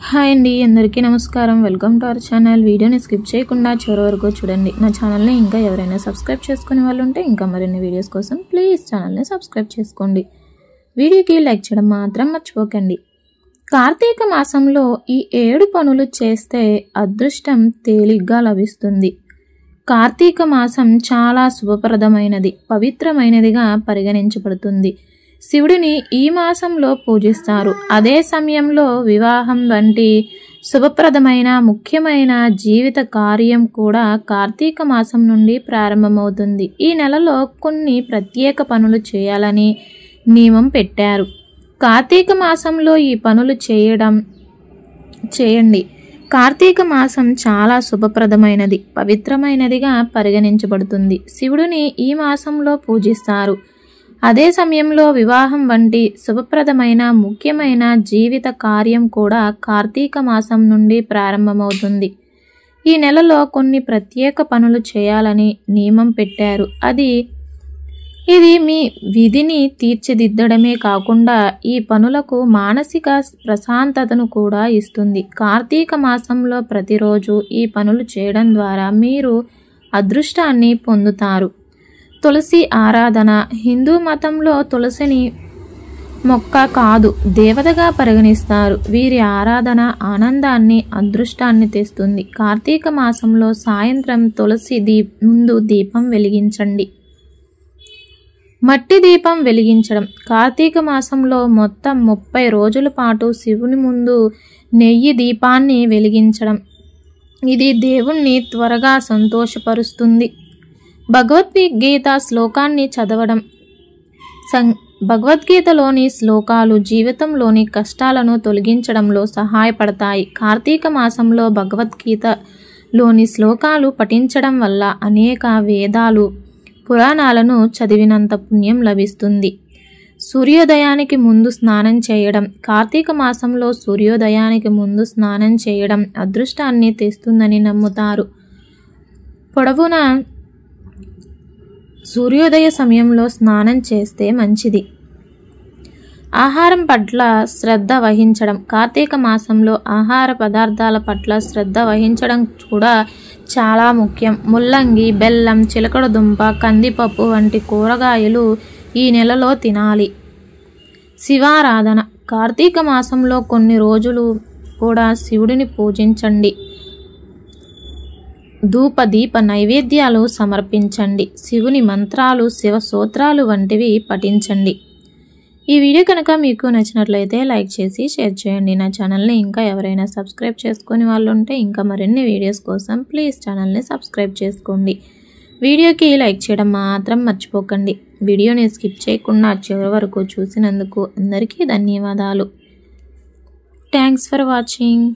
Hi అండి, అందరికీ నమస్కారం. Welcome to our channel. వీడియోని స్కిప్ చేయకుండా చివరి వరకు చూడండి. నా ఛానల్ని ఇంకా ఎవరైనా సబ్స్క్రైబ్ చేసుకునే వాళ్ళు ఉంటే ఇంకా మరిన్ని వీడియోస్ కోసం ప్లీజ్ ఛానల్ని సబ్స్క్రైబ్ చేసుకోండి. వీడియోకి లైక్ చేయడం మాత్రం మర్చిపోకండి. కార్తీక మాసంలో ఈ 7 పనులు చేస్తే అదృష్టం తేలిగ్గా లభిస్తుంది. కార్తీక మాసం చాలా శుభప్రదమైనది, పవిత్రమైనదిగా పరిగణించబడుతుంది. శివుడిని ఈ మాసంలో పూజిస్తారు. అదే సమయంలో వివాహం వంటి శుభప్రదమైన ముఖ్యమైన జీవిత కార్యం కూడా కార్తీక మాసం నుండి ప్రారంభమవుతుంది. ఈ నెలలో కొన్ని ప్రత్యేక పనులు చేయాలని నియమం పెట్టారు. కార్తీక మాసంలో ఈ పనులు చేయండి. కార్తీక మాసం చాలా శుభప్రదమైనది, పవిత్రమైనదిగా పరిగణించబడుతుంది. శివుడిని ఈ మాసంలో పూజిస్తారు. అదే సమయంలో వివాహం వంటి శుభప్రదమైన ముఖ్యమైన జీవిత కార్యం కూడా కార్తీక మాసం నుండి ప్రారంభమవుతుంది. ఈ నెలలో కొన్ని ప్రత్యేక పనులు చేయాలని నియమం పెట్టారు. ఇది మీ విధిని తీర్చిదిద్దడమే కాకుండా ఈ పనులకు మానసిక ప్రశాంతతను కూడా ఇస్తుంది. కార్తీక మాసంలో ప్రతిరోజు ఈ పనులు చేయడం ద్వారా మీరు అదృష్టాన్ని పొందుతారు. తులసి ఆరాధన. హిందూ మతంలో తులసిని మొక్క కాదు, దేవతగా పరిగణిస్తారు. వీరి ఆరాధన ఆనందాన్ని, అదృష్టాన్ని తెస్తుంది. కార్తీక మాసంలో సాయంత్రం తులసి ముందు దీపం వెలిగించండి. మట్టి దీపం వెలిగించడం. కార్తీక మాసంలో మొత్తం 30 రోజుల పాటు శివుని ముందు నెయ్యి దీపాన్ని వెలిగించడం. ఇది దేవుణ్ణి త్వరగా సంతోషపరుస్తుంది. భగవద్గీత శ్లోకాన్ని చదవడం. భగవద్గీతలోని శ్లోకాలు జీవితంలోని కష్టాలను తొలగించడంలో సహాయపడతాయి. కార్తీక మాసంలో భగవద్గీతలోని శ్లోకాలు పఠించడం వల్ల అనేక వేదాలు, పురాణాలను చదివినంత పుణ్యం లభిస్తుంది. సూర్యోదయానికి ముందు స్నానం చేయడం. కార్తీక మాసంలో సూర్యోదయానికి ముందు స్నానం చేయడం అదృష్టాన్ని తెస్తుందని నమ్ముతారు. పొడవున సూర్యోదయ సమయంలో స్నానం చేస్తే మంచిది. ఆహారం పట్ల శ్రద్ధ వహించడం. కార్తీక మాసంలో ఆహార పదార్థాల పట్ల శ్రద్ధ వహించడం కూడా చాలా ముఖ్యం. ముల్లంగి, బెల్లం, చిలకడ దుంప, కందిపప్పు వంటి కూరగాయలు ఈ నెలలో తినాలి. శివారాధన. కార్తీక మాసంలో కొన్ని రోజులు కూడా శివుడిని పూజించండి. ధూప దీప నైవేద్యాలు సమర్పించండి. శివుని మంత్రాలు, శివ స్తోత్రాలు వంటివి పఠించండి. ఈ వీడియో కనుక మీకు నచ్చినట్లయితే లైక్ చేసి షేర్ చేయండి. నా ఛానల్ని ఇంకా ఎవరైనా సబ్స్క్రైబ్ చేసుకునే వాళ్ళు ఉంటే ఇంకా మరిన్ని వీడియోస్ కోసం ప్లీజ్ ఛానల్ని సబ్స్క్రైబ్ చేసుకోండి. వీడియోకి లైక్ చేయడం మాత్రం మర్చిపోకండి. వీడియోని స్కిప్ చేయకుండా చివరి వరకు చూసినందుకు అందరికీ ధన్యవాదాలు. Thanks for watching.